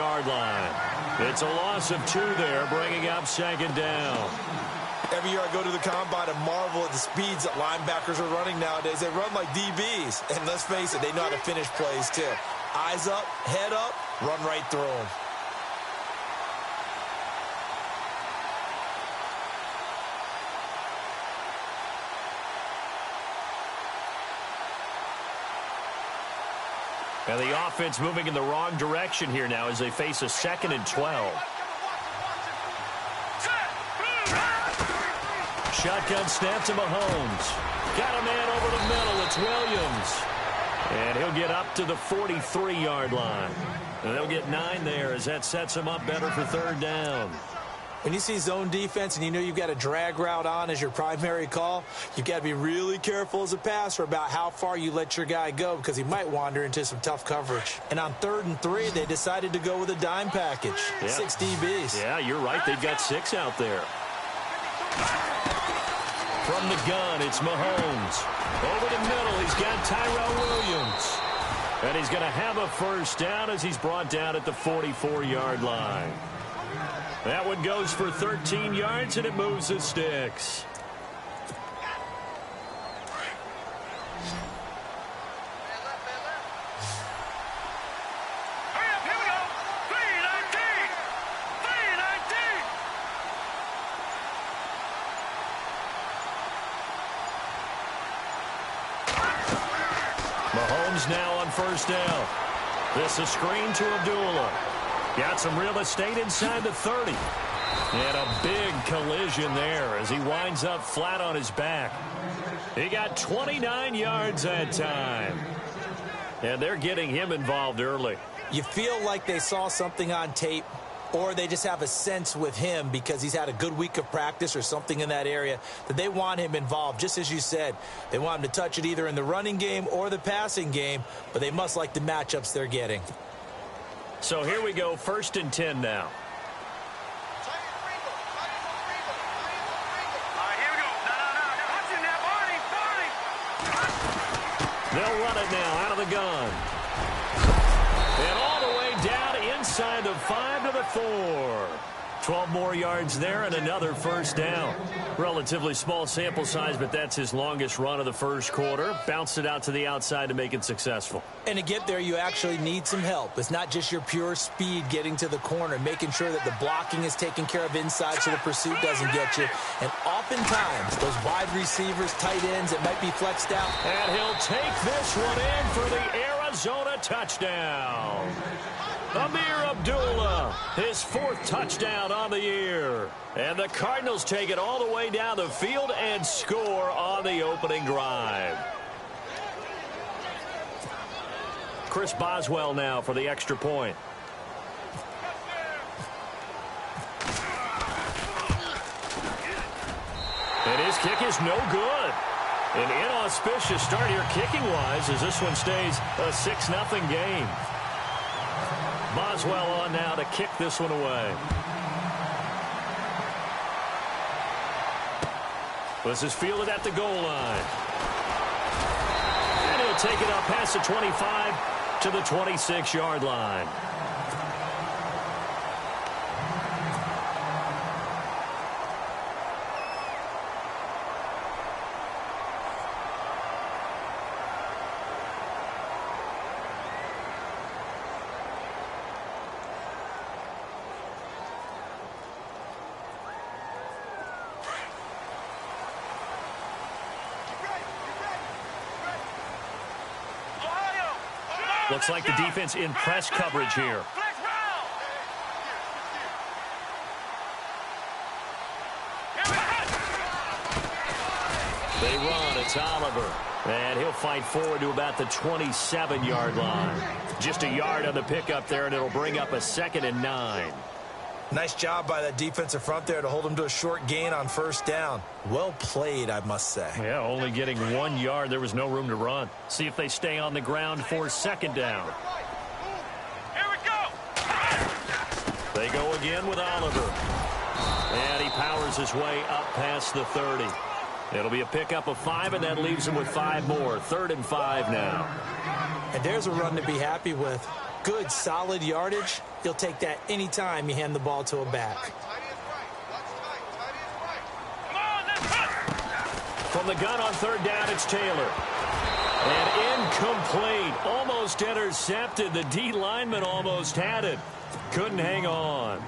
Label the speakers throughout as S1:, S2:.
S1: 34-yard line. It's a loss of 2 there, bringing up 2nd down.
S2: Every year I go to the combine and marvel at the speeds that linebackers are running nowadays. They run like DBs. And let's face it, they know how to finish plays too. Eyes up, head up, run right through them.
S1: And the offense moving in the wrong direction here now as they face a 2nd and 12. Shotgun snap to Mahomes. Got a man over the middle. It's Williams. And he'll get up to the 43-yard line. And they'll get 9 there as that sets him up better for 3rd down.
S2: When you see zone defense and you know you've got a drag route on as your primary call, you've got to be really careful as a passer about how far you let your guy go because he might wander into some tough coverage. And on 3rd and 3, they decided to go with a dime package. Yep. 6 DBs.
S1: Yeah, you're right. They've got 6 out there. From the gun, it's Mahomes. Over the middle, he's got Tyrell Williams. And he's going to have a 1st down as he's brought down at the 44-yard line. That one goes for 13 yards, and it moves the sticks. Mahomes now on 1st down. This is screen to Abdullah. Got some real estate inside the 30. And a big collision there as he winds up flat on his back. He got 29 yards that time. And they're getting him involved early.
S2: You feel like they saw something on tape, or they just have a sense with him because he's had a good week of practice or something in that area that they want him involved. Just as you said, they want him to touch it either in the running game or the passing game, but they must like the matchups they're getting.
S1: So here we go, 1st and 10 now. They'll run it now out of the gun. And all the way down inside the 5 to the 4. 12 more yards there and another 1st down. Relatively small sample size, but that's his longest run of the 1st quarter. Bounced it out to the outside to make it successful.
S2: And to get there, you actually need some help. It's not just your pure speed getting to the corner, making sure that the blocking is taken care of inside so the pursuit doesn't get you. And oftentimes, those wide receivers, tight ends, it might be flexed out.
S1: And he'll take this one in for the Arizona touchdown. Amir Abdullah, his 4th touchdown on the year. And the Cardinals take it all the way down the field and score on the opening drive. Chris Boswell now for the extra point. And his kick is no good. An inauspicious start here kicking-wise as this one stays a 6-0 game. Boswell on now to kick this one away. This is fielded at the goal line. And he'll take it up past the 25 to the 26-yard line. Looks like the defense in press coverage here. They run. It's Oliver. And he'll fight forward to about the 27-yard line. Just a yard on the pickup there, and it'll bring up a 2nd and 9.
S2: Nice job by that defensive front there to hold him to a short gain on 1st down. Well played, I must say.
S1: Yeah, only getting 1 yard. There was no room to run. See if they stay on the ground for 2nd down.
S3: Here we go.
S1: They go again with Oliver. And he powers his way up past the 30. It'll be a pickup of 5, and that leaves him with 5 more. 3rd and 5 now.
S2: And there's a run to be happy with. good, solid yardage, you'll take that anytime you hand the ball to a back.
S1: From the gun on third down, it's Taylor. And incomplete. Almost intercepted. The D lineman almost had it. Couldn't hang on.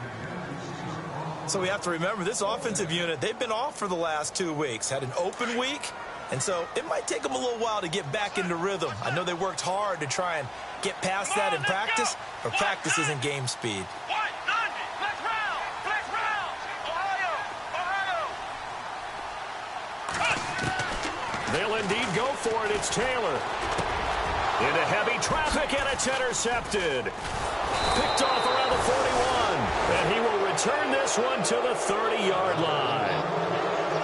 S2: So we have to remember, this offensive unit, they've been off for the last 2 weeks. Had an open week, and so it might take them a little while to get back into rhythm. I know they worked hard to try and get past that in practice, but practice isn't game speed.
S1: They'll indeed go for it. It's Taylor. Into heavy traffic, and it's intercepted. Picked off around the 41. And he will return this one to the 30-yard line.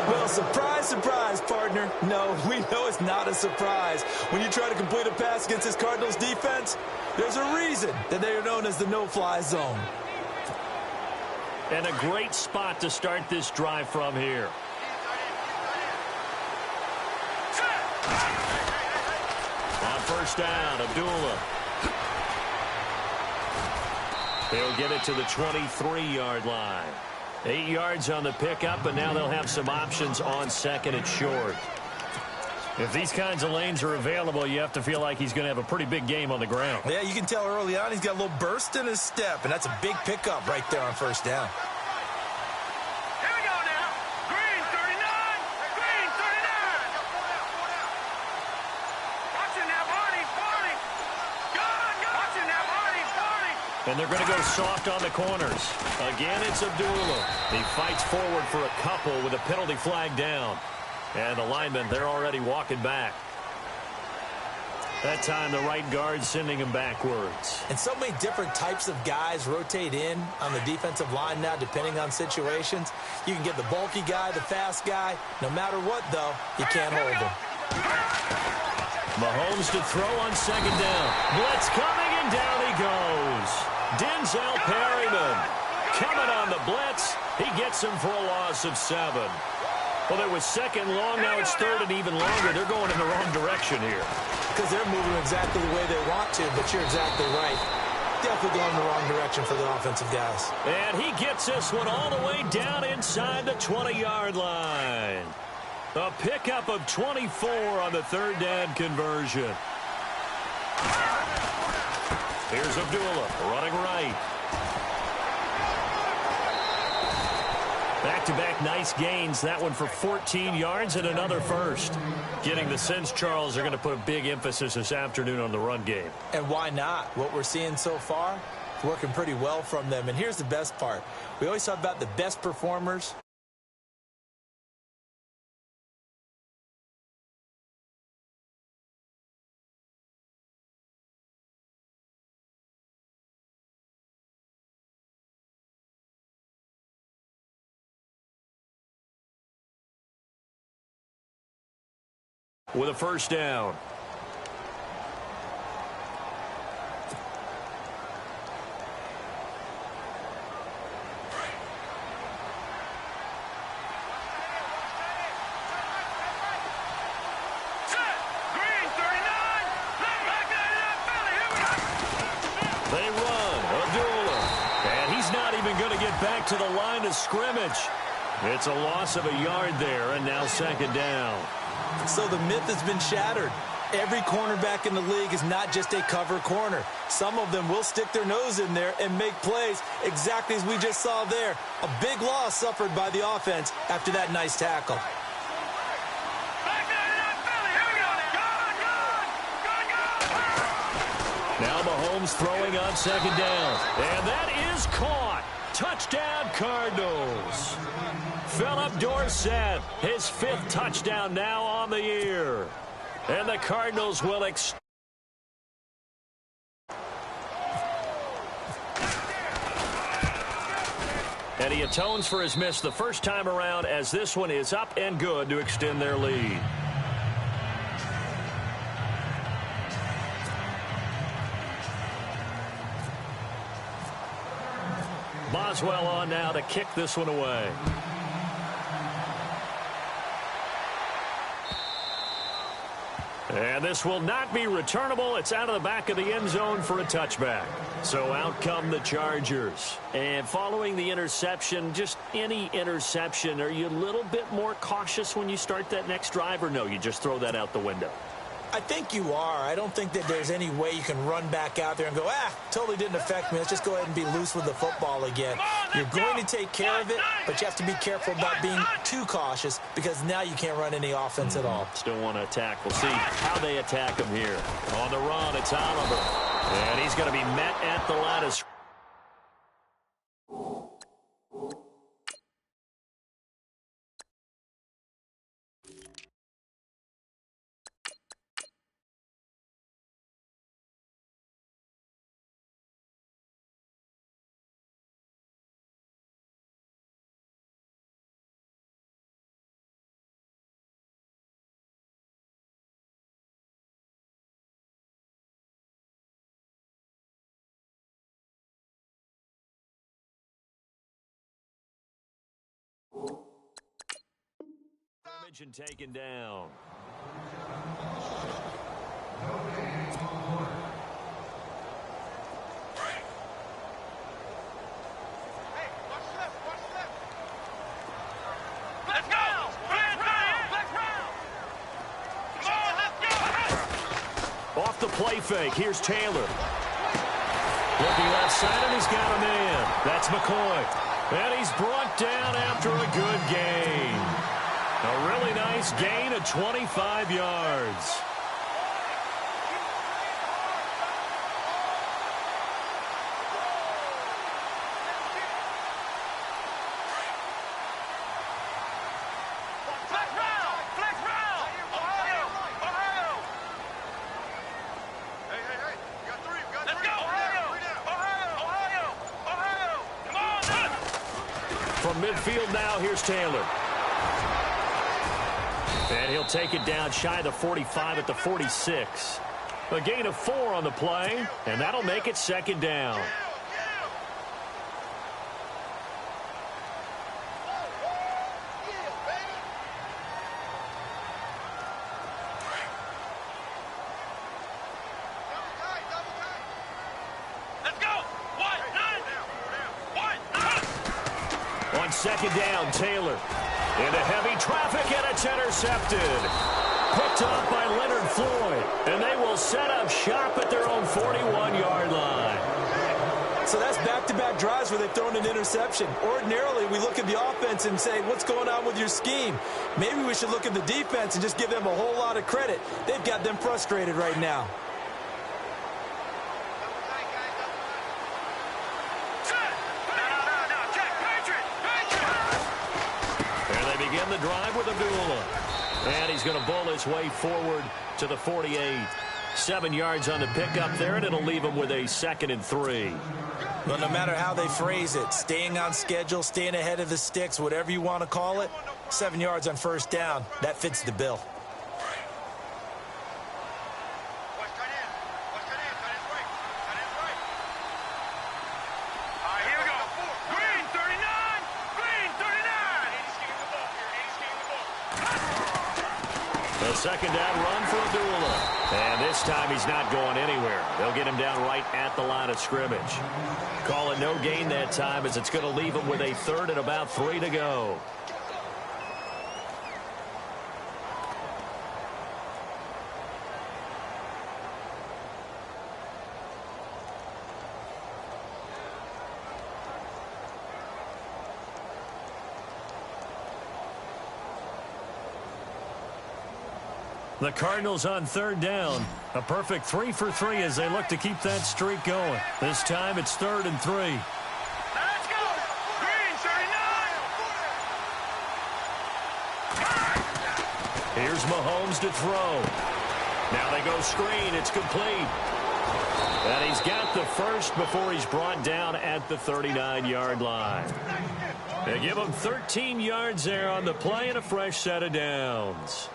S2: Well, surprise, surprise, partner. No, we know it's not a surprise. When you try to complete a pass against this Cardinals defense, there's a reason that they are known as the no-fly zone.
S1: And a great spot to start this drive from here. On first down, Abdullah. They'll get it to the 23-yard line. 8 yards on the pickup, and now they'll have some options on second and short. If these kinds of lanes are available, you have to feel like he's going to have a pretty big game on the ground.
S2: Yeah, you can tell early on he's got a little burst in his step, and that's a big pickup right there on first down.
S3: Here we go now. Green 39. Green 39. Watching that Barney. Watching that Barney.
S1: And they're going to go soft on the corners. Again, it's Abdullah. He fights forward for a couple with a penalty flag down. And the linemen, they're already walking back. That time, the right guard sending him backwards.
S2: And so many different types of guys rotate in on the defensive line now, depending on situations. You can get the bulky guy, the fast guy. No matter what, though, you can't hold him.
S1: Mahomes to throw on second down. Blitz coming, and down he goes. Denzel Perryman coming on the blitz. He gets him for a loss of 7. Well, it was second long. Now it's third and even longer. They're going in the wrong direction here.
S2: Because they're moving exactly the way they want to, but you're exactly right. Definitely going in the wrong direction for the offensive guys.
S1: And he gets this one all the way down inside the 20-yard line. A pickup of 24 on the third down conversion. Here's Abdullah running right. Back-to-back nice gains. That one for 14 yards and another first. Getting the sense, Charles, are going to put a big emphasis this afternoon on the run game.
S2: And why not? What we're seeing so far, working pretty well from them. And here's the best part. We always talk about the best performers.
S1: With a first down.
S3: Green 39.
S1: They run. Abdullah. And he's not even going to get back to the line of scrimmage. It's a loss of a yard there, and now second down.
S2: So the myth has been shattered. Every cornerback in the league is not just a cover corner. Some of them will stick their nose in there and make plays exactly as we just saw there. A big loss suffered by the offense after that nice tackle.
S1: Now Mahomes throwing on second down. And that is caught. Touchdown, Cardinals. Philip Dorsett, his 5th touchdown now on the year. And the Cardinals will and he atones for his miss the first time around, as this one is up and good to extend their lead. Boswell on now to kick this one away. And this will not be returnable. It's out of the back of the end zone for a touchback. So out come the Chargers. And following the interception, just any interception, are you a little bit more cautious when you start that next drive, or no, you just throw that out the window?
S2: I think you are. I don't think that there's any way you can run back out there and go, totally didn't affect me. Let's just go ahead and be loose with the football again. You're going to take care of it, but you have to be careful about being too cautious because now you can't run any offense at all.
S1: Still want to attack. We'll see how they attack him here. On the run, it's Oliver. And he's going to be met at the line of scrimmage. And taken down.
S3: Let's go!
S1: Off the play fake, here's Taylor. Looking left side, and he's got a man. That's McCoy. And he's brought down after a good gain. A really nice gain of 25 yards.
S3: Flex round! Ohio!
S4: Hey, you got three.
S3: Let's go! Ohio! Come on,
S1: From midfield now, here's Taylor. And he'll take it down shy of the 45 at the 46. A gain of 4 on the play, and that'll make it second down.
S3: let's go!
S1: On second down, Taylor. Into heavy traffic, and it's intercepted. Picked off by Leonard Floyd. And they will set up shop at their own 41-yard line.
S2: So that's back-to-back drives where they've thrown an interception. Ordinarily, we look at the offense and say, what's going on with your scheme? Maybe we should look at the defense and just give them a whole lot of credit. They've got them frustrated right now.
S1: Begin the drive with Abdullah. And he's going to bull his way forward to the 48. 7 yards on the pickup there, and it'll leave him with a 2nd and 3.
S2: Well, no matter how they phrase it, staying on schedule, staying ahead of the sticks, whatever you want to call it, 7 yards on first down, that fits the bill.
S1: Second down run for Abdullah. And this time he's not going anywhere. They'll get him down right at the line of scrimmage. Call it no gain that time as it's going to leave him with a 3rd and about 3 to go. The Cardinals on 3rd down. A perfect 3 for 3 as they look to keep that streak going. This time it's 3rd and 3.
S3: Let's go! Green 39!
S1: Here's Mahomes to throw. Now they go screen. It's complete. And he's got the first before he's brought down at the 39-yard line. They give him 13 yards there on the play and a fresh set of downs.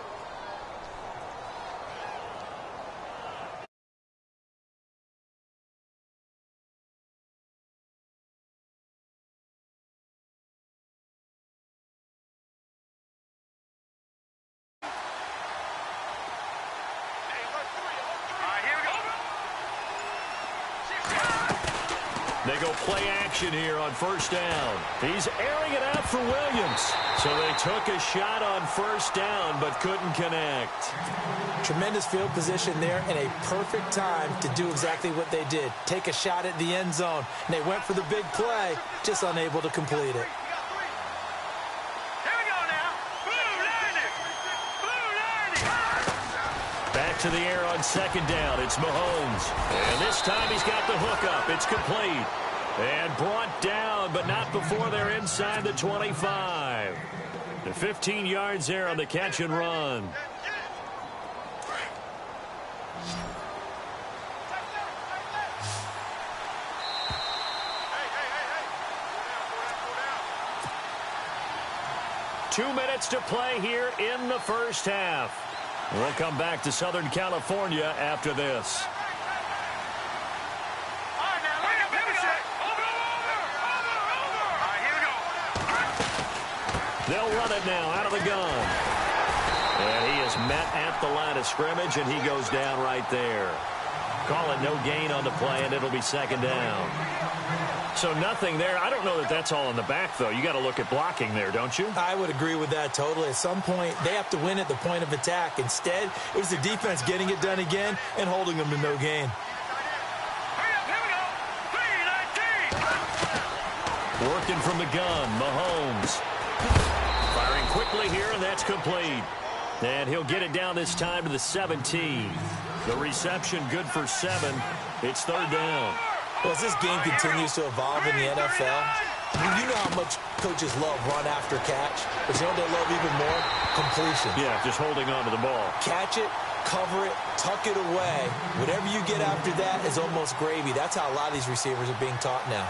S1: They go play action here on first down. He's airing it out for Williams. So they took a shot on first down but couldn't connect.
S2: Tremendous field position there and a perfect time to do exactly what they did. Take a shot at the end zone. And they went for the big play, just unable to complete it.
S1: Back to the air on second down. It's Mahomes. And this time he's got the hook up. It's complete. And brought down, but not before they're inside the 25. The 15 yards there on the catch and run. Hey. 2 minutes to play here in the first half. We'll come back to Southern California after this. They'll run it now out of the gun. And he is met at the line of scrimmage, and he goes down right there. Call it no gain on the play, and it'll be second down. So nothing there. I don't know that that's all in the back, though. You got to look at blocking there, don't you?
S2: I would agree with that totally. At some point, they have to win at the point of attack. Instead, it was the defense getting it done again and holding them to no gain.
S1: Working from the gun, Mahomes. Firing quickly here, and that's complete. And he'll get it down this time to the 17. The reception good for 7. It's third down.
S2: Well, as this game continues to evolve in the NFL, you know how much coaches love run after catch, but you know what they love even more? Completion.
S1: Yeah, just holding on to the ball.
S2: Catch it, cover it, tuck it away. Whatever you get after that is almost gravy. That's how a lot of these receivers are being taught now.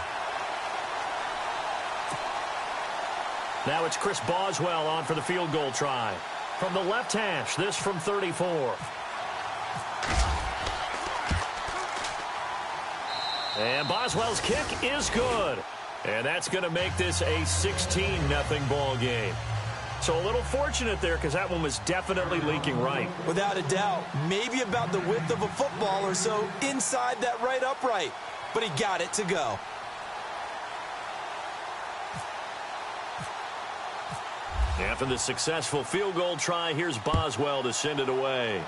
S1: Now it's Chris Boswell on for the field goal try. From the left hash, this from 34. And Boswell's kick is good. And that's going to make this a 16-0 ball game. So a little fortunate there because that one was definitely leaking right.
S2: Without a doubt, maybe about the width of a football or so inside that right upright. But he got it to go.
S1: After the successful field goal try, here's Boswell to send it away.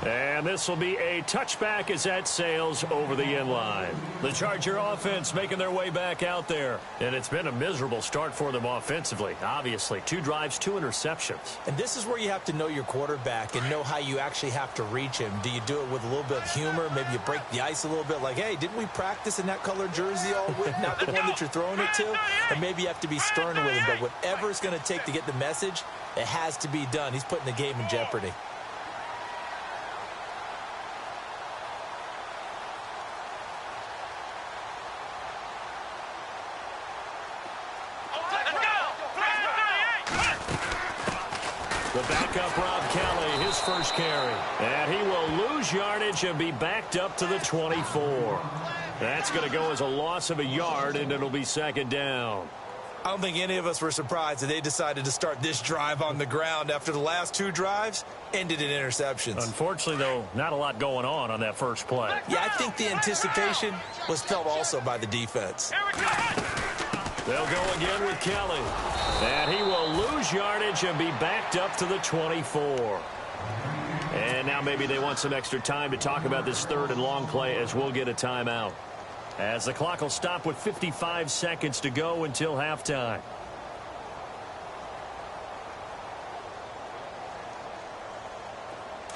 S1: And this will be a touchback as that sails over the end line. The Charger offense making their way back out there. And it's been a miserable start for them offensively. Obviously, 2 drives, 2 interceptions.
S2: And this is where you have to know your quarterback and know how you actually have to reach him. Do you do it with a little bit of humor? Maybe you break the ice a little bit like, hey, didn't we practice in that colored jersey all week? Not the one that you're throwing it to? Or maybe you have to be stern with him. But whatever it's going to take to get the message, it has to be done. He's putting the game in jeopardy.
S1: The backup, Rob Kelly, his first carry. And he will lose yardage and be backed up to the 24. That's going to go as a loss of a yard, and it'll be second down.
S2: I don't think any of us were surprised that they decided to start this drive on the ground after the last 2 drives ended in interceptions.
S1: Unfortunately, though, not a lot going on that first play.
S2: Yeah, I think the anticipation was felt also by the defense.
S1: They'll go again with Kelly. And he will lose yardage and be backed up to the 24. And now maybe they want some extra time to talk about this third and long play as we'll get a timeout. As the clock will stop with 55 seconds to go until halftime.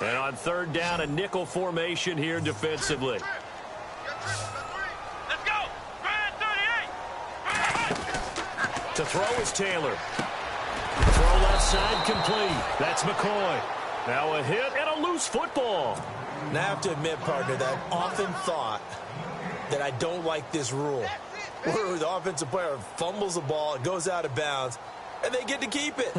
S1: And on third down, a nickel formation here defensively.
S3: Let's go! 38!
S1: To throw is Taylor. Throw left side complete. That's McCoy. Now a hit and a loose football.
S2: Now I have to admit, partner, that I've often thought that I don't like this rule. Where the offensive player fumbles the ball, it goes out of bounds, and they get to keep it.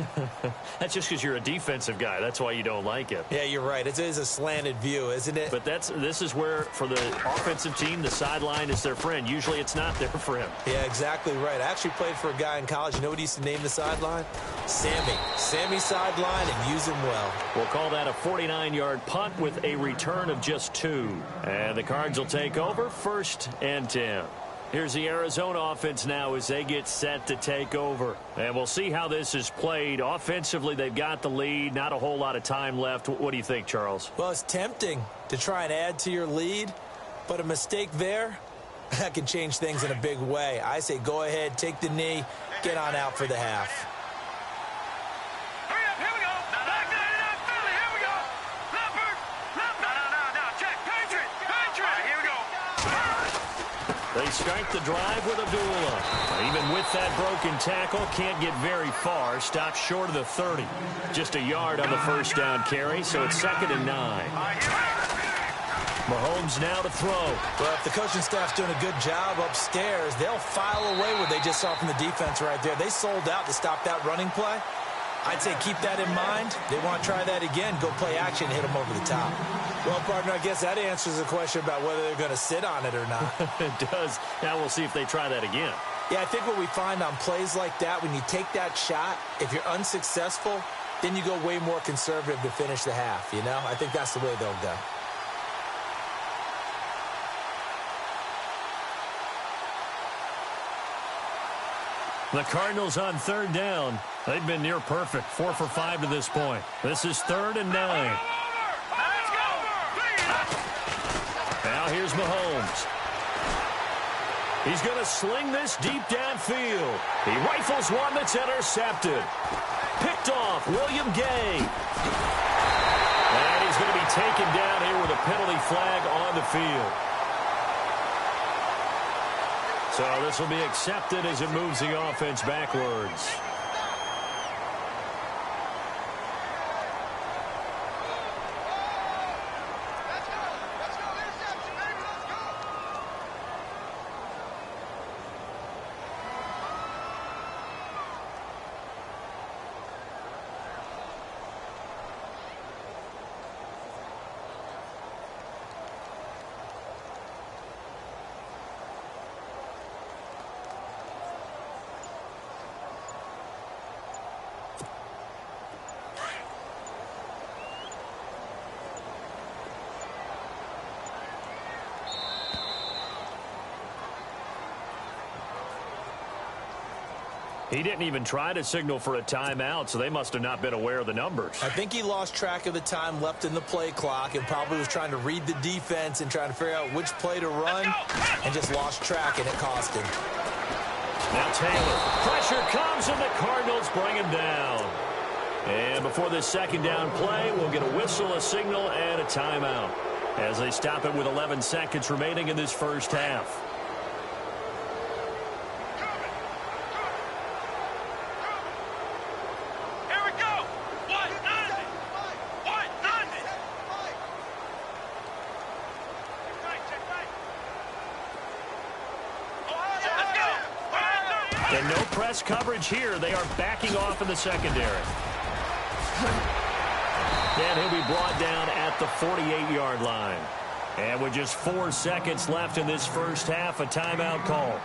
S1: That's just because you're a defensive guy. That's why you don't like it.
S2: Yeah, you're right. It is a slanted view, isn't it?
S1: But this is where, for the offensive team, the sideline is their friend. Usually it's not there for him.
S2: Yeah, exactly right. I actually played for a guy in college. You know what he used to name the sideline? Sammy. Sammy sideline, and use him well.
S1: We'll call that a 49-yard punt with a return of just 2. And the Cards will take over 1st and 10. Here's the Arizona offense now as they get set to take over. And we'll see how this is played. Offensively, they've got the lead. Not a whole lot of time left. What do you think, Charles?
S2: Well, it's tempting to try and add to your lead, but a mistake there, that can change things in a big way. I say go ahead, take the knee, get on out for the half.
S3: Hurry up, here we go. Back there, Philly, here we go. Leopard. No, check. Patriot. Here we go.
S1: They start the drive with Abdullah. Even with that broken tackle, can't get very far. Stopped short of the 30. Just a yard on the first down carry, so it's 2nd and 9. Mahomes now to throw.
S2: Well, if the coaching staff's doing a good job upstairs, they'll file away what they just saw from the defense right there. They sold out to stop that running play. I'd say keep that in mind. They want to try that again, go play action, hit them over the top. Well, partner, I guess that answers the question about whether they're going to sit on it or not.
S1: It does. Now we'll see if they try that again.
S2: Yeah, I think what we find on plays like that, when you take that shot, if you're unsuccessful, then you go way more conservative to finish the half, you know? I think that's the way they'll go.
S1: The Cardinals on 3rd down. They've been near perfect. 4 for 5 to this point. This is 3rd and 9.
S3: Let's go.
S1: Now here's Mahomes. He's going to sling this deep downfield. He rifles one that's intercepted. Picked off William Gay. And he's going to be taken down here with a penalty flag on the field. So this will be accepted as it moves the offense backwards. He didn't even try to signal for a timeout, so they must have not been aware of the numbers.
S2: I think he lost track of the time left in the play clock and probably was trying to read the defense and trying to figure out which play to run and just lost track, and it cost him.
S1: Now Taylor. Pressure comes, and the Cardinals bring him down. And before this 2nd down play, we'll get a whistle, a signal, and a timeout as they stop it with 11 seconds remaining in this first half. And no press coverage here. They are backing off in the secondary. And he'll be brought down at the 48-yard line. And with just 4 seconds left in this first half, a timeout call.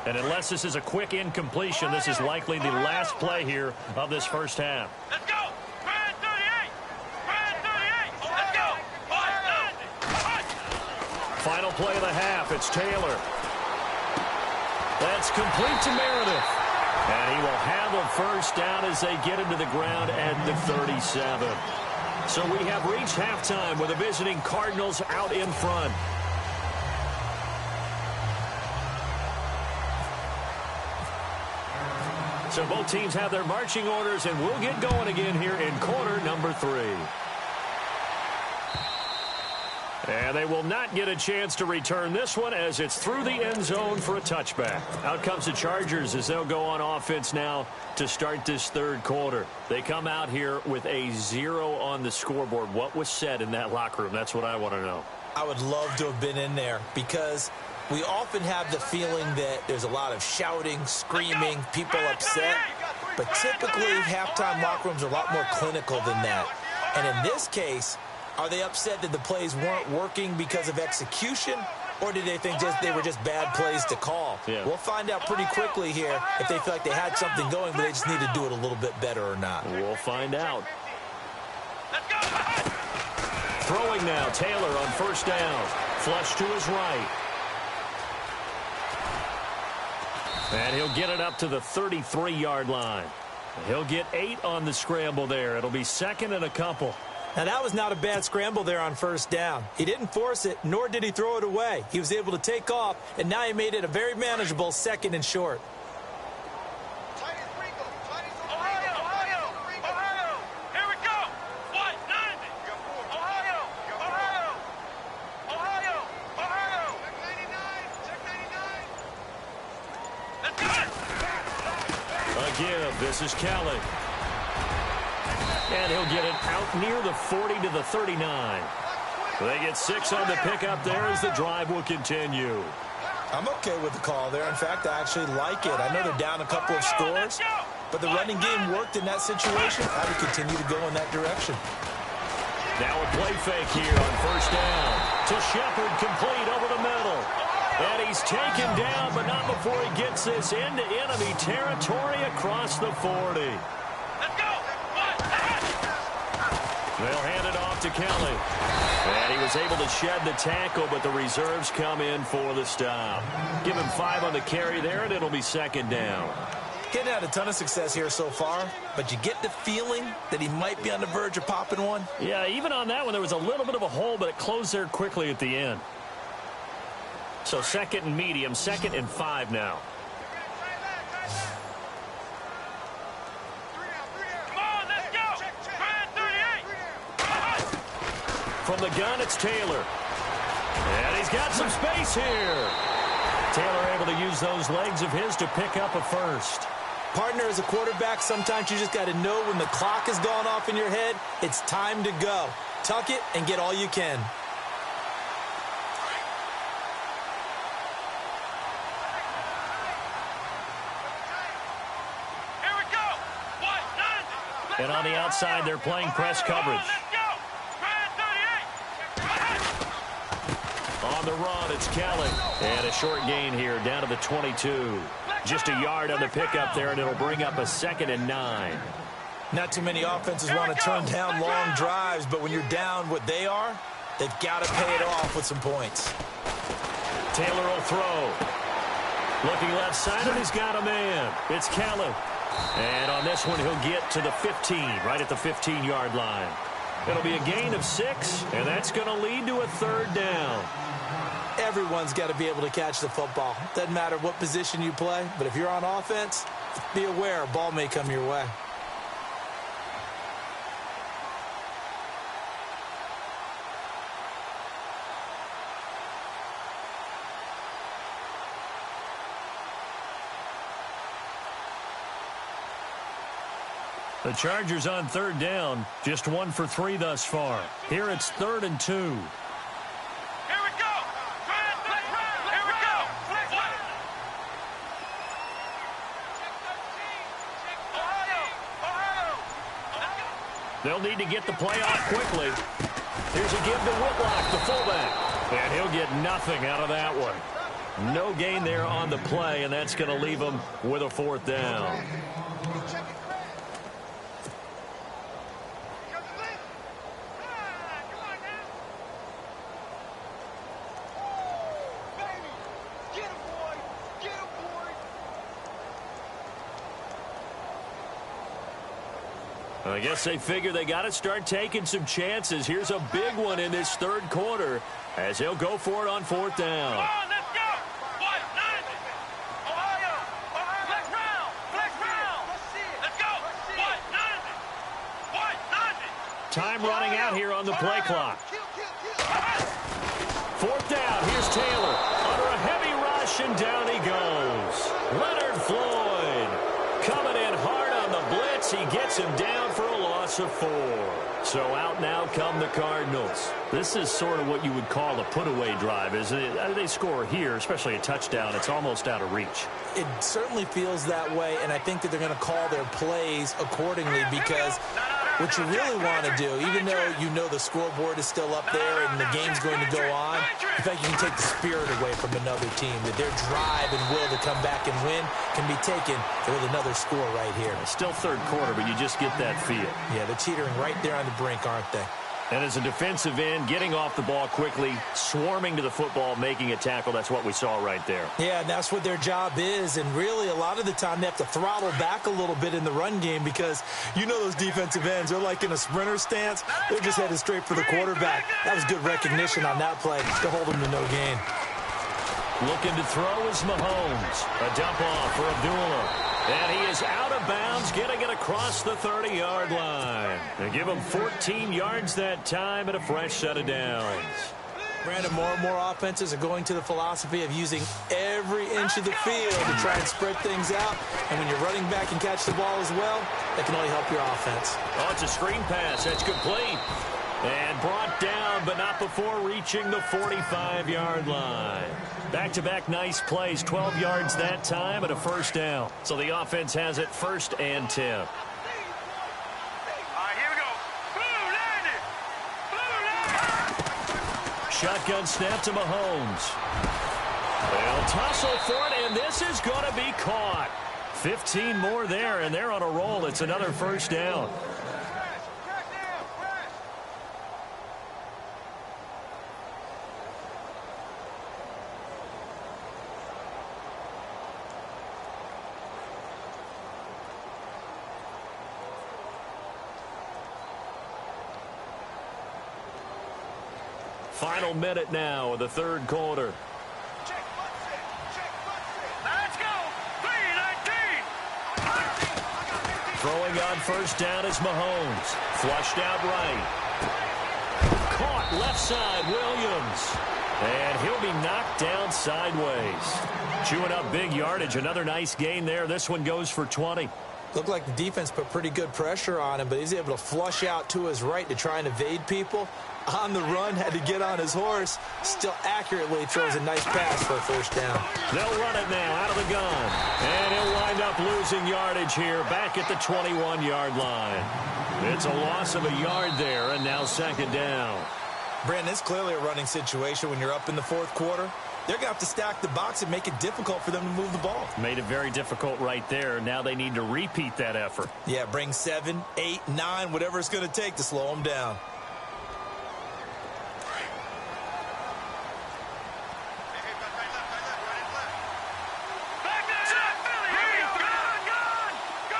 S1: And unless this is a quick incompletion, this is likely the last play here of this first half.
S3: Let's go. Brad 38. Brad 38. Let's go.
S1: Final play of the half. It's Taylor. That's complete to Meredith. And he will have a first down as they get into the ground at the 37. So we have reached halftime with the visiting Cardinals out in front. So both teams have their marching orders, and we'll get going again here in quarter number 3. And they will not get a chance to return this one as it's through the end zone for a touchback. Out comes the Chargers as they'll go on offense now to start this third quarter. They come out here with a 0 on the scoreboard. What was said in that locker room? That's what I want to know.
S2: I would love to have been in there because we often have the feeling that there's a lot of shouting, screaming, people upset. But typically, halftime locker rooms are a lot more clinical than that. And in this case, are they upset that the plays weren't working because of execution? Or did they think they were just bad plays to call?
S1: Yeah.
S2: We'll find out pretty quickly here if they feel like they had something going, but they just need to do it a little bit better or not.
S1: We'll find out. Throwing now, Taylor on first down. Flush to his right. And he'll get it up to the 33-yard line. He'll get 8 on the scramble there. It'll be second and a couple.
S2: Now, that was not a bad scramble there on first down. He didn't force it, nor did he throw it away. He was able to take off, and now he made it a very manageable second and short.
S1: This is Kelly. And he'll get it out near the 40 to the 39. They get 6 on the pickup there as the drive will continue.
S2: I'm okay with the call there. In fact, I actually like it. I know they're down a couple of scores, but the running game worked in that situation. I would continue to go in that direction.
S1: Now a play fake here on first down. To Shepard, complete over the middle. And he's taken down, but not before he gets this into enemy territory across the 40.
S3: Let's go!
S1: They'll hand it off to Kelly. And he was able to shed the tackle, but the reserves come in for the stop. Give him 5 on the carry there, and it'll be second down.
S2: Getting had a ton of success here so far, but you get the feeling that he might be on the verge of popping one.
S1: Yeah, even on that one, there was a little bit of a hole, but it closed there quickly at the end. So second and medium, second and 5 now.
S3: Come on, let's go! Brad 38!
S1: From the gun, it's Taylor. And he's got some space here. Taylor able to use those legs of his to pick up a first.
S2: Partner, as a quarterback, sometimes you just got to know when the clock has gone off in your head, it's time to go. Tuck it and get all you can.
S1: And on the outside, they're playing press coverage. On the run, it's Kelly. And a short gain here, down to the 22. Just a yard on the pickup there, and it'll bring up a second and 9.
S2: Not too many offenses want to turn down long drives, but when you're down what they are, they've got to pay it off with some points.
S1: Taylor will throw. Looking left side, and he's got a man. It's Kelly. And on this one, he'll get to the 15, right at the 15-yard line. It'll be a gain of 6, and that's going to lead to a third down.
S2: Everyone's got to be able to catch the football. Doesn't matter what position you play, but if you're on offense, be aware a ball may come your way.
S1: The Chargers on third down, just 1 for 3 thus far. Here it's 3rd and 2.
S3: Here we go! Here we go!
S1: They'll need to get the play off quickly. Here's a give to Whitlock, the fullback. And he'll get nothing out of that one. No gain there on the play, and that's going to leave him with a 4th down. I guess they figure they got to start taking some chances. Here's a big one in this third quarter as he'll go for it on 4th down.
S3: Come on, let's go! White 90! Ohio! Flex round! Flex round! Let's go! White 90! White 90!
S1: Time running out here on the play clock. 4th down. Here's Taylor under a heavy rush, and down he goes. Leonard Floyd coming in hard on the blitz he gets him down for a loss of 4. So out now come the Cardinals. This is sort of what you would call a put-away drive, isn't it? They score here, especially a touchdown. It's almost out of reach.
S2: It certainly feels that way, and I think that they're going to call their plays accordingly because what you really want to do, even though you know the scoreboard is still up there and the game's going to go on, in fact, you can take the spirit away from another team, that their drive and will to come back and win can be taken with another score right here.
S1: It's still third quarter, but you just get that feel.
S2: Yeah, they're teetering right there on the brink, aren't they?
S1: And as a defensive end, getting off the ball quickly, swarming to the football, making a tackle, that's what we saw right there.
S2: Yeah, and that's what their job is. And really, a lot of the time, they have to throttle back a little bit in the run game because you know those defensive ends, they're like in a sprinter stance. They're just headed straight for the quarterback. That was good recognition on that play to hold them to no gain.
S1: Looking to throw is Mahomes. A dump off for Abdullah. And he is out of bounds, getting it across the 30-yard line. They give him 14 yards that time and a fresh set of downs.
S2: Brandon, more and more offenses are going to the philosophy of using every inch of the field to try and spread things out. And when you're running back and catch the ball as well, that can only help your offense.
S1: Oh, it's a screen pass. That's complete. And brought down, but not before reaching the 45-yard line. Back-to-back nice plays, 12 yards that time and a first down. So the offense has it 1st and 10.
S3: All right, here we go. Blue,
S1: Shotgun snap to Mahomes. They'll tussle for it, and this is going to be caught. 15 more there, and they're on a roll. It's another first down. Final minute now of the third quarter.
S3: let's go. 3-19.
S1: Throwing on first down is Mahomes. Flushed out right. Caught left side, Williams. And he'll be knocked down sideways. Chewing up big yardage. Another nice gain there. This one goes for 20.
S2: Looked like the defense put pretty good pressure on him, but he's able to flush out to his right to try and evade people. On the run, had to get on his horse. Still accurately throws a nice pass for a first down.
S1: They'll run it now out of the gun. And he'll wind up losing yardage here back at the 21-yard line. It's a loss of a yard there, and now second down.
S2: Brandon, it's clearly a running situation when you're up in the fourth quarter. They're going to have to stack the box and make it difficult for them to move the ball.
S1: Made it very difficult right there. Now they need to repeat that effort.
S2: Yeah, bring 7, 8, 9, whatever it's going to take to slow them down.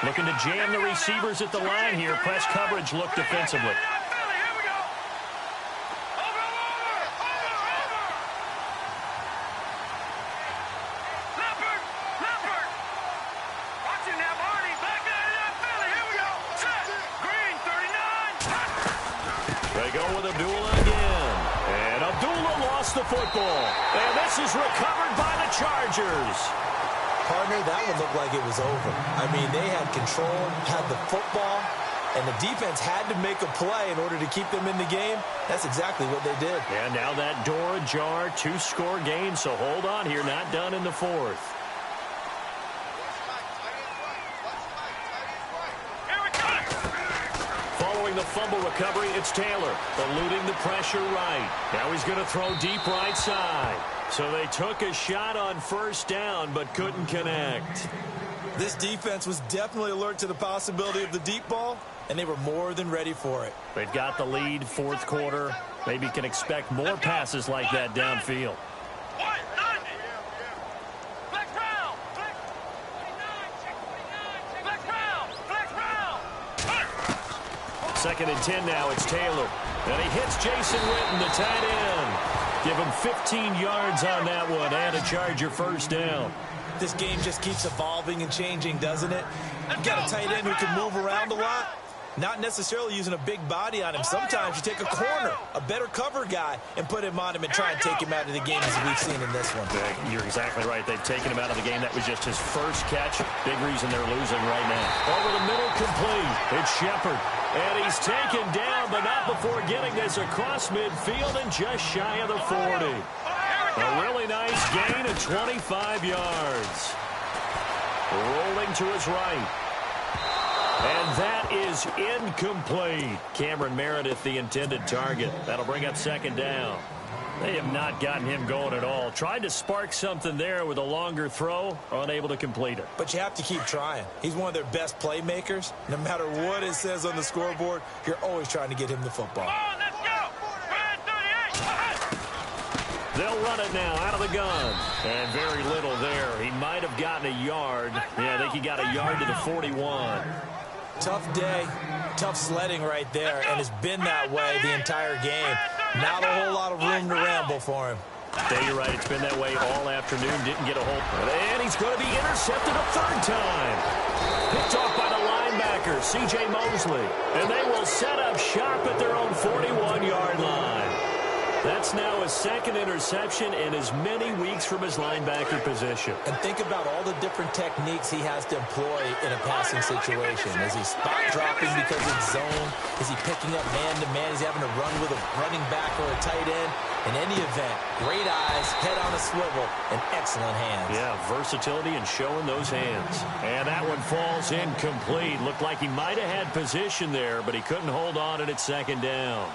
S1: Looking to jam the receivers at the line here. Press coverage look defensively. They go with Abdullah again. And Abdullah lost the football. And this is recovered by the Chargers.
S2: Partner, that one looked like it was over. I mean, they had control, had the football, and the defense had to make a play in order to keep them in the game. That's exactly what they did.
S1: And now that door ajar, 2-score game, so hold on here, not done in the fourth. Following the fumble recovery, it's Taylor, eluding the pressure right. Now he's going to throw deep right side. So they took a shot on first down, but couldn't connect.
S2: This defense was definitely alert to the possibility of the deep ball, and they were more than ready for it.
S1: They've got the lead, fourth quarter. Maybe can expect more passes like that downfield. Second and 10 now, it's Taylor. And he hits Jason Witten, the tight end. Give him 15 yards on that one and a Charger first down.
S2: This game just keeps evolving and changing, doesn't it? You got a tight end who can move around a lot. Not necessarily using a big body on him. Sometimes you take a corner, a better cover guy, and put him on him and try and take him out of the game as we've seen in this one.
S1: You're exactly right. They've taken him out of the game. That was just his first catch. Big reason they're losing right now. Over the middle, complete. It's Shepard. And he's taken down, but not before getting this across midfield and just shy of the 40. A really nice gain of 25 yards. Rolling to his right. And that is incomplete. Cameron Meredith, the intended target. That'll bring up second down. They have not gotten him going at all. Tried to spark something there with a longer throw, unable to complete it.
S2: But you have to keep trying. He's one of their best playmakers. No matter what it says on the scoreboard, you're always trying to get him the football.
S3: Come on, let's go. Red 38. Ahead.
S1: They'll run it now out of the gun. And very little there. He might have gotten a yard. Yeah, I think he got a yard to the 41.
S2: Tough day, tough sledding right there, and it's been that way the entire game. Not a whole lot of room to ramble for him.
S1: Yeah, you're right. It's been that way all afternoon. Didn't get a hold. And he's going to be intercepted a third time. Picked off by the linebacker, C.J. Mosley. And they will set up shop at their own 41-yard line. That's now his second interception in as many weeks from his linebacker position.
S2: And think about all the different techniques he has to employ in a passing situation. Is he spot dropping because it's zone? Is he picking up man-to-man? Is he having to run with a running back or a tight end? In any event, great eyes, head on a swivel, and excellent hands.
S1: Yeah, versatility and showing those hands. And that one falls incomplete. Looked like he might have had position there, but he couldn't hold on at second down.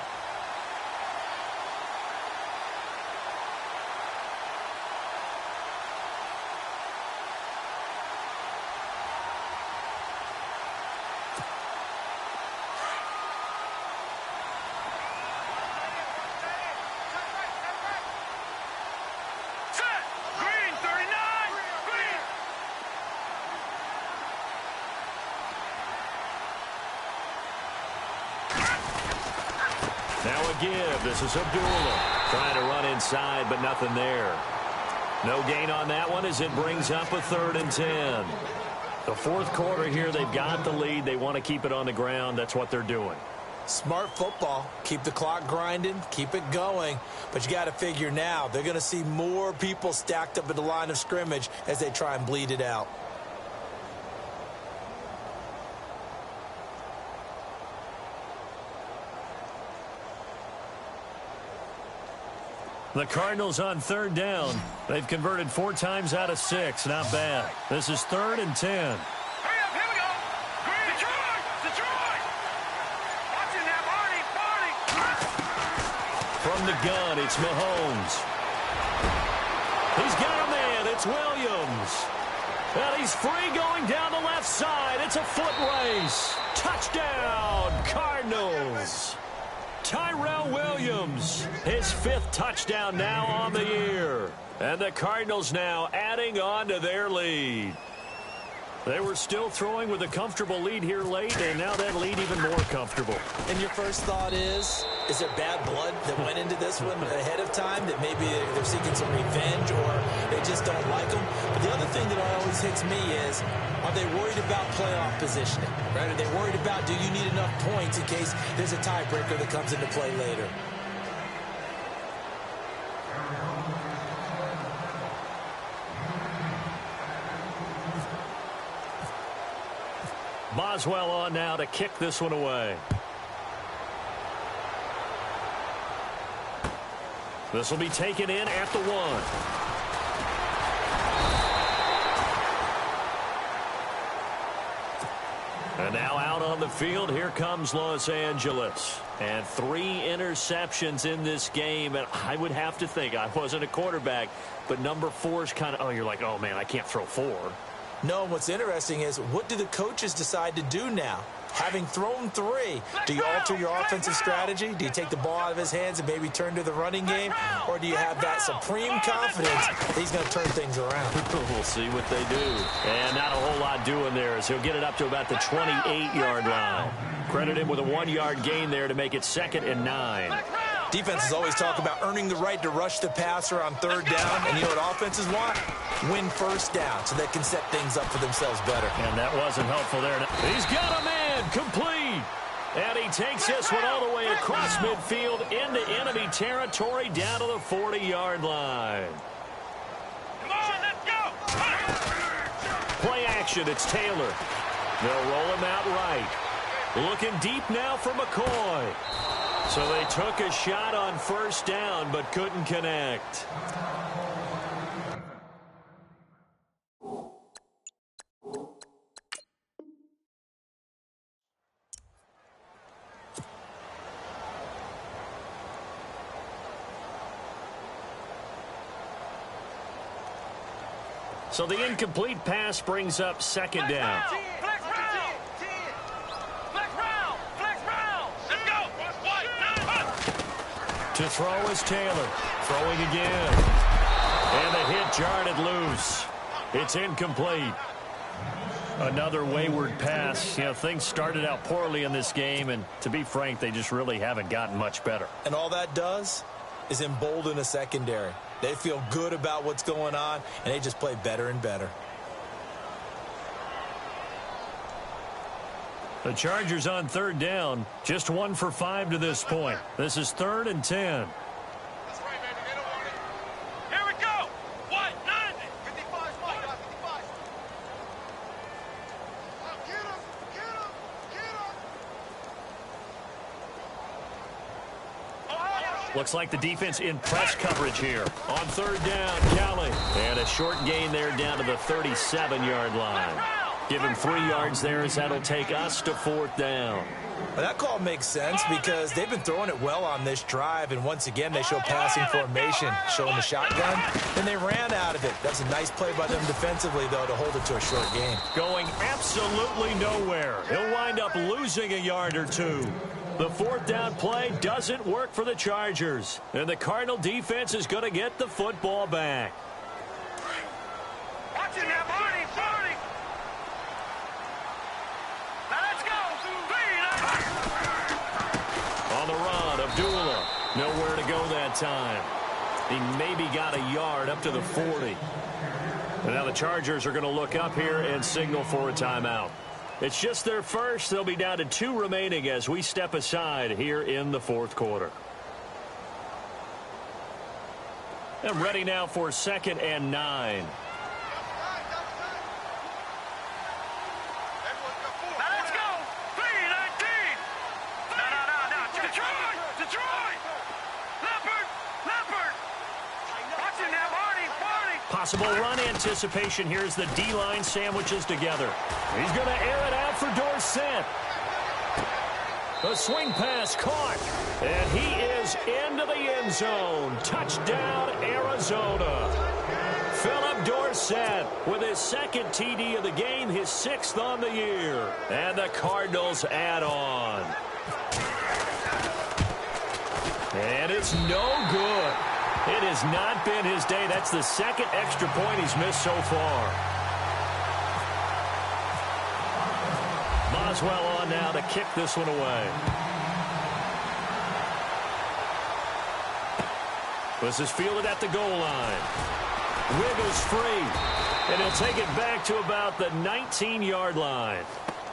S1: Now a give. This is Abdullah trying to run inside, but nothing there. No gain on that one as it brings up a 3rd and 10. The fourth quarter here, they've got the lead. They want to keep it on the ground. That's what they're doing.
S2: Smart football. Keep the clock grinding. Keep it going. But you got to figure now, they're going to see more people stacked up at the line of scrimmage as they try and bleed it out.
S1: The Cardinals on 3rd down. They've converted 4 times out of 6. Not bad. This is 3rd and 10.
S3: Hurry up, here we go. Green. Detroit. Watching that, Barney.
S1: From the gun, it's Mahomes. He's got a man. It's Williams. And he's free going down the left side. It's a foot race. Touchdown, Cardinals. Tyrell Williams, his 5th touchdown now on the year. And the Cardinals now adding on to their lead. They were still throwing with a comfortable lead here late, and now that lead even more comfortable.
S2: And your first thought is there bad blood that went into this one ahead of time, that maybe they're seeking some revenge or they just don't like them? But the other thing that always hits me is, are they worried about playoff positioning? Right? Are they worried about, do you need enough points in case there's a tiebreaker that comes into play later?
S1: Boswell on now to kick this one away. This will be taken in at the 1. And now out on the field, here comes Los Angeles. And 3 interceptions in this game. And I would have to think, I wasn't a quarterback, but number 4 is kind of, oh, you're like, oh, man, I can't throw 4.
S2: No, what's interesting is, what do the coaches decide to do now? Having thrown 3, do you alter your offensive strategy? Do you take the ball out of his hands and maybe turn to the running game? Or do you have that supreme confidence that he's going to turn things around?
S1: We'll see what they do. And not a whole lot doing there as he'll get it up to about the 28-yard line. Credit him with a 1-yard gain there to make it 2nd and 9.
S2: Defenses always talk about earning the right to rush the passer on 3rd down. And you know what offenses want? Win 1st down so they can set things up for themselves better.
S1: And that wasn't helpful there. He's got a man complete. he takes this one all the way across midfield into enemy territory down to the 40-yard line.
S3: Come on, let's go.
S1: Play action, it's Taylor. They'll roll him out right. Looking deep now for McCoy. So they took a shot on first down but couldn't connect. So the incomplete pass brings up second down.
S3: Flex round. Flex round. Flex round. Let's go.
S1: To throw is Taylor. Throwing again. And the hit jarred it loose. It's incomplete. Another wayward pass. You know, things started out poorly in this game, and to be frank, they just really haven't gotten much better.
S2: And all that does is embolden a secondary. They feel good about what's going on, and they just play better and better.
S1: The Chargers on third down, just 1 for 5 to this point. This is 3rd and 10.
S4: That's right, baby. They don't want it.
S3: Here we go. What? 90.
S4: 55 is mine, guys. 55. Oh, get him. Get him. Get him.
S1: Looks like the defense in press coverage here. On third down, Kelly. And a short gain there down to the 37-yard line. Give him 3 yards there as that'll take us to 4th down.
S2: Well, that call makes sense because they've been throwing it well on this drive, and once again they show passing formation, showing the shotgun, and they ran out of it. That's a nice play by them defensively, though, to hold it to a short gain.
S1: Going absolutely nowhere. He'll wind up losing a yard or two. The 4th down play doesn't work for the Chargers, and the Cardinal defense is going to get the football back.
S3: Watch it now, Barney. Barney. Now let's go.
S1: On the run, Abdullah. Nowhere to go that time. He maybe got a yard up to the 40. And now the Chargers are going to look up here and signal for a timeout. It's just their first. They'll be down to 2 remaining as we step aside here in the 4th quarter. And ready now for 2nd and 9.
S3: Now let's go. 3-19. No. Detroit. Leopard. Watch it now, Barney.
S1: Possible run anticipation here as the D-line sandwiches together. He's going to air it out for Dorsett. The swing pass caught. And he is into the end zone. Touchdown, Arizona. Philip Dorsett with his 2nd TD of the game, his 6th on the year. And the Cardinals add on. And it's no good. It has not been his day. That's the 2nd extra point he's missed so far. Boswell on now to kick this one away. This is fielded at the goal line. Wiggles free. And he'll take it back to about the 19-yard line.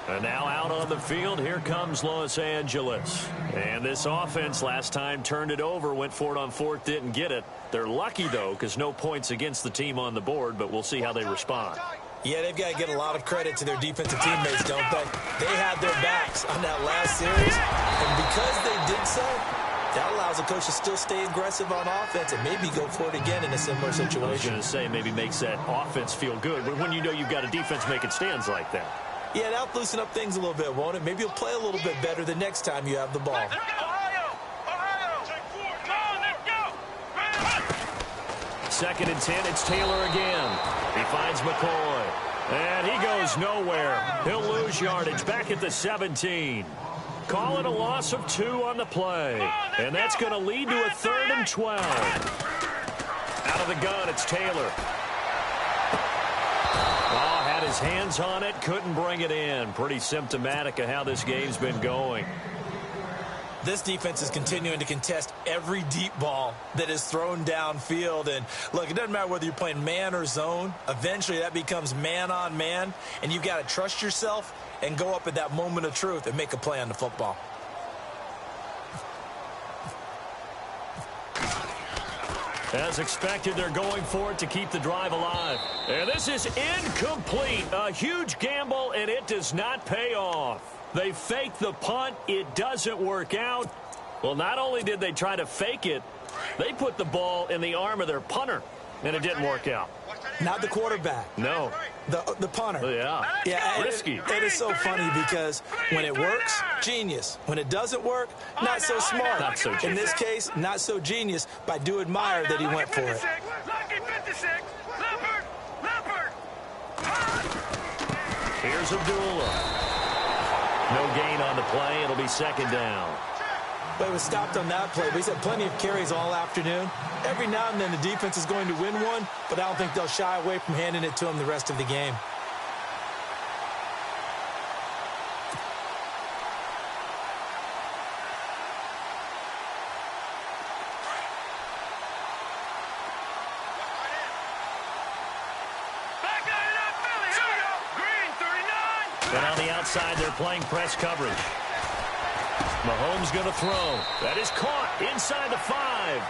S1: And now out on the field, here comes Los Angeles. And this offense last time turned it over, went for it on 4th, didn't get it. They're lucky, though, because no points against the team on the board, but we'll see how they respond.
S2: Yeah, they've got to get a lot of credit to their defensive teammates, don't they? They had their backs on that last series, and because they did so, that allows the coach to still stay aggressive on offense and maybe go for it again in a similar situation.
S1: I was going to say maybe makes that offense feel good, but when you know you've got a defense making stands like that.
S2: Yeah, that'll loosen up things a little bit, won't it? Maybe you'll play a little bit better the next time you have the ball.
S3: Let's go. Ohio. Come on, let's go.
S1: 2nd and 10, it's Taylor again. He finds McCoy. And he goes nowhere. He'll lose yardage back at the 17. Call it a loss of 2 on the play. And that's going to lead to a 3rd and 12. Out of the gun, it's Taylor. Had his hands on it, couldn't bring it in. Pretty symptomatic of how this game's been going.
S2: This defense is continuing to contest every deep ball that is thrown downfield. And look, it doesn't matter whether you're playing man or zone. Eventually that becomes man on man, and you've got to trust yourself and go up at that moment of truth and make a play on the football.
S1: As expected, they're going for it to keep the drive alive. And this is incomplete. A huge gamble, and it does not pay off. They fake the punt. It doesn't work out. Well, not only did they try to fake it, they put the ball in the arm of their punter, and it didn't work out.
S2: Not the quarterback.
S1: No.
S2: The punter.
S1: Yeah. Risky.
S2: It is so funny because when it works, genius. When it doesn't work, not so smart.
S1: Not so genius.
S2: In this case, not so genius, but I do admire that he went for it.
S1: Here's Abdullah. No gain on the play. It'll be second down.
S2: But it was stopped on that play. But he's had plenty of carries all afternoon. Every now and then the defense is going to win one, but I don't think they'll shy away from handing it to him the rest of the game.
S1: And on the outside, they're playing press coverage. Mahomes going to throw. That is caught inside the 5.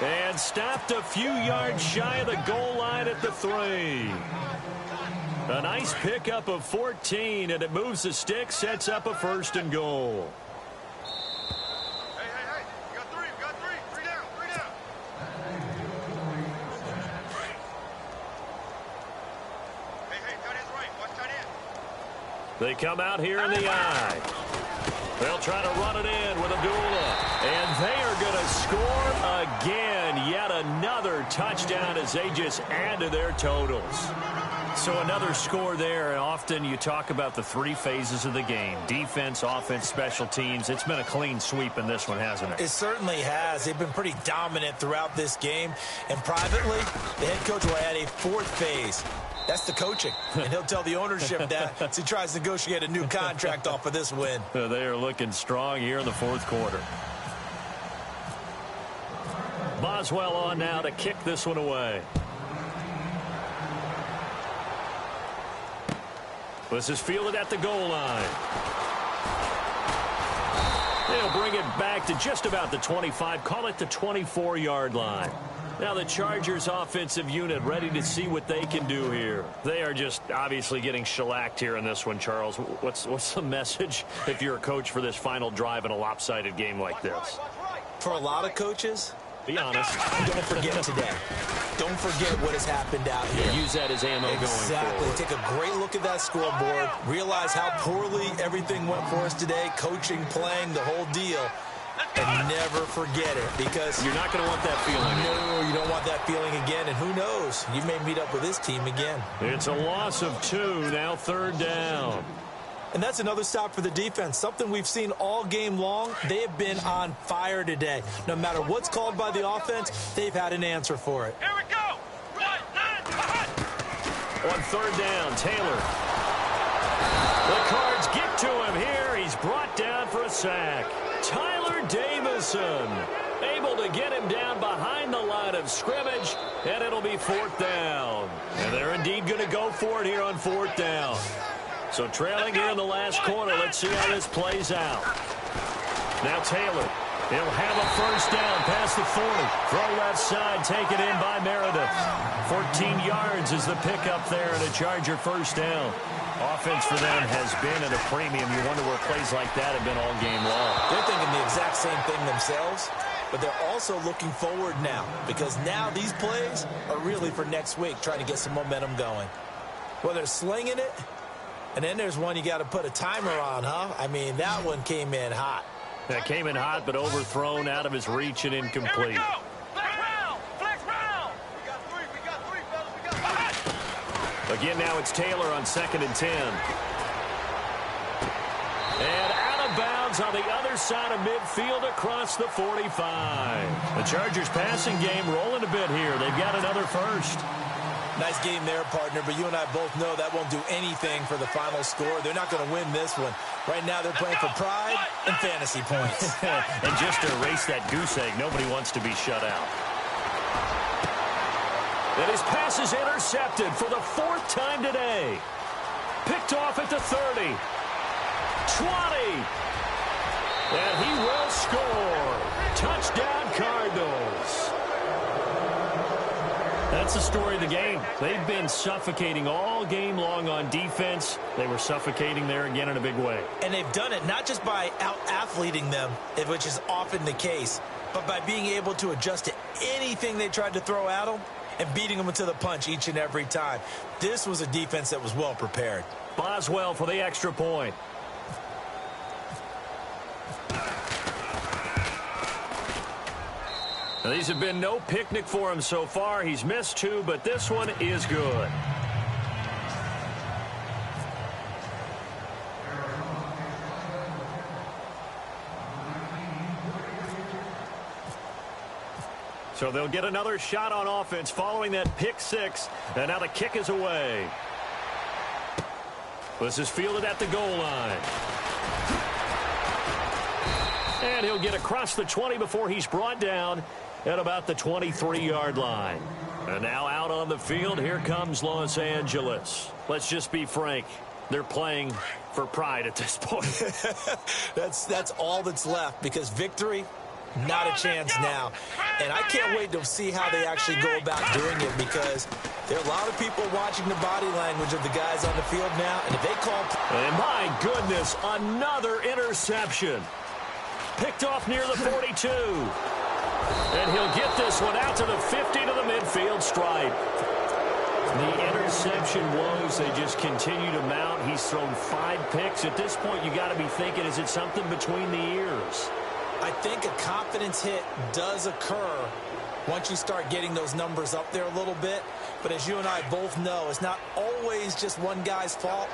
S1: And stopped a few yards shy of the goal line at the 3. A nice pickup of 14, and it moves the stick, sets up a 1st and goal.
S4: Hey. We got three. Three down. Hey, tight end's right. Watch tight end.
S1: They come out here in the eye. They'll try to run it in with Abdullah. And they are going to score again. Yet another touchdown as they just add to their totals. So another score there. And often you talk about the 3 phases of the game. Defense, offense, special teams. It's been a clean sweep in this one, hasn't it?
S2: It certainly has. They've been pretty dominant throughout this game. And privately, the head coach will add a 4th phase. That's the coaching. And he'll tell the ownership that as he tries to negotiate a new contract off of this win.
S1: They are looking strong here in the 4th quarter. Boswell on now to kick this one away. This is fielded at the goal line. They'll bring it back to just about the 25. Call it the 24-yard line. Now the Chargers offensive unit ready to see what they can do here. They are just obviously getting shellacked here in this one, Charles. What's the message if you're a coach for this final drive in a lopsided game like this?
S2: For a lot of coaches,
S1: be honest.
S2: Don't forget today. Don't forget what has happened out here.
S1: Use that as ammo going forward.
S2: Take a great look at that scoreboard. Realize how poorly everything went for us today. Coaching, playing, the whole deal. And never forget it, because
S1: you're not going to want that feeling.
S2: No, you don't want that feeling again. And who knows? You may meet up with this team again.
S1: It's a loss of 2, now 3rd down.
S2: And that's another stop for the defense. Something we've seen all game long. They have been on fire today. No matter what's called by the offense, they've had an answer for it.
S3: Here we go. 1-9.
S1: On 3rd down, Taylor. The Cards get to him here. He's brought down for a sack. Tyler Davison able to get him down behind the line of scrimmage, and it'll be 4th down. And they're indeed going to go for it here on 4th down. So trailing here in the last quarter. Let's see how this plays out. Now Taylor. He'll have a 1st down past the 40. Throw left side, taken in by Meredith. 14 yards is the pickup there, and a Charger 1st down. Offense for them has been at a premium. You wonder where plays like that have been all game long.
S2: They're thinking the exact same thing themselves, but they're also looking forward now, because now these plays are really for next week, trying to get some momentum going. Well, they're slinging it, and then there's one you got to put a timer on, huh? I mean, that one came in hot.
S1: That came in hot, but overthrown out of his reach and incomplete.
S3: Here we go. Flex round.
S4: We got three, fellas. We got three.
S1: Again, now it's Taylor on 2nd and 10. And out of bounds on the other side of midfield across the 45. The Chargers passing game rolling a bit here. They've got another 1st.
S2: Nice game there, partner, but you and I both know that won't do anything for the final score. They're not going to win this one. Right now they're playing for pride and fantasy points.
S1: And just to erase that goose egg, nobody wants to be shut out. And his pass is intercepted for the 4th time today. Picked off at the 30. 20. And he will score. Touchdown, Cardinals. That's the story of the game. They've been suffocating all game long on defense. They were suffocating there again in a big way.
S2: And they've done it not just by out-athleting them, which is often the case, but by being able to adjust to anything they tried to throw at them and beating them to the punch each and every time. This was a defense that was well prepared.
S1: Boswell for the extra point. Now, these have been no picnic for him so far. He's missed 2, but this one is good. So they'll get another shot on offense following that pick 6, and now the kick is away. This is fielded at the goal line. And he'll get across the 20 before he's brought down at about the 23-yard line. And now out on the field, here comes Los Angeles. Let's just be frank. They're playing for pride at this point.
S2: That's all that's left, because victory, not a chance now. And I can't wait to see how they actually go about doing it, because there are a lot of people watching the body language of the guys on the field now. And if they call...
S1: And my goodness, another interception. Picked off near the 42. And he'll get this one out to the 50 to the midfield stripe. The interception woes, they just continue to mount. He's thrown 5 picks. At this point, you got to be thinking, is it something between the ears?
S2: I think a confidence hit does occur once you start getting those numbers up there a little bit. But as you and I both know, it's not always just one guy's fault.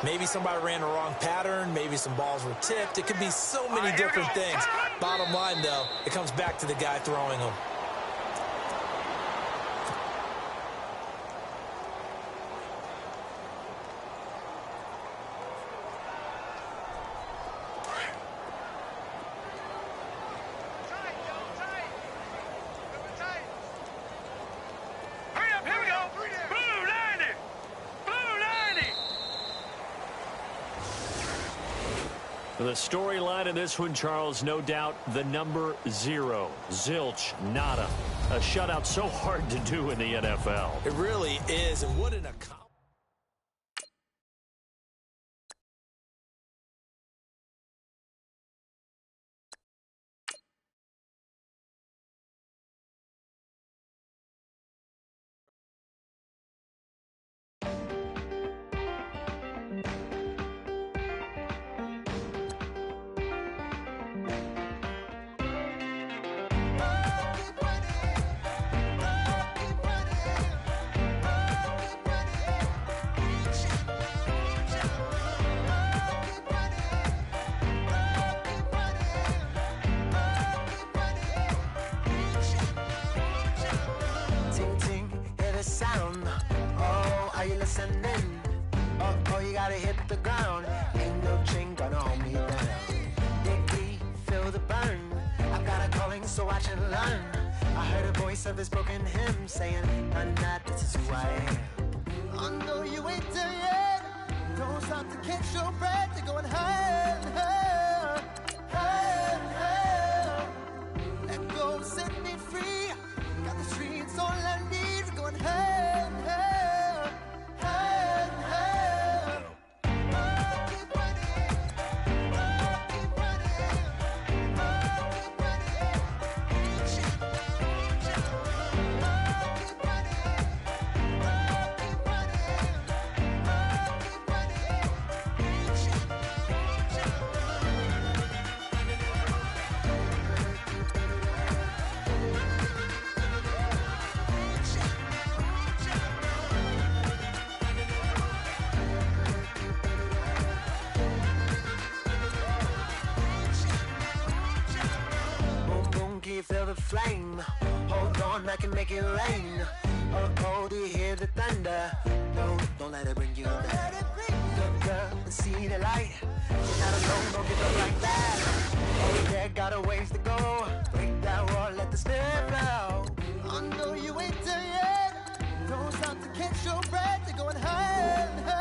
S2: Maybe somebody ran the wrong pattern. Maybe some balls were tipped. It could be so many different things. Bottom line, though, it comes back to the guy throwing them.
S1: The storyline of this one, Charles, no doubt the number 0. Zilch, nada. A shutout so hard to do in the NFL.
S2: It really is, and what an accomplishment.
S5: Oh, you gotta hit the ground. Ain't no chain gonna hold me down. Diggly, feel the burn. I've got a calling, so watch and learn. I heard a voice of this broken hymn saying, "Nah, this is who I am." I know you ain't there yet. Don't stop to catch your breath. You're going higher, higher, higher, higher. Let go, set me free. Got the streets all I need. Going higher, higher, higher, higher. Keep running, keep running, keep feel the flame. Hold on, I can make it rain. Oh, do you hear the thunder? No, don't let it bring you down. Look up and see the light. You're not alone, don't give up like that. Oh, yeah, got a ways to go. Break that wall, let the spirit flow. I know you ain't there yet. Don't stop to catch your breath. You're going higher and higher.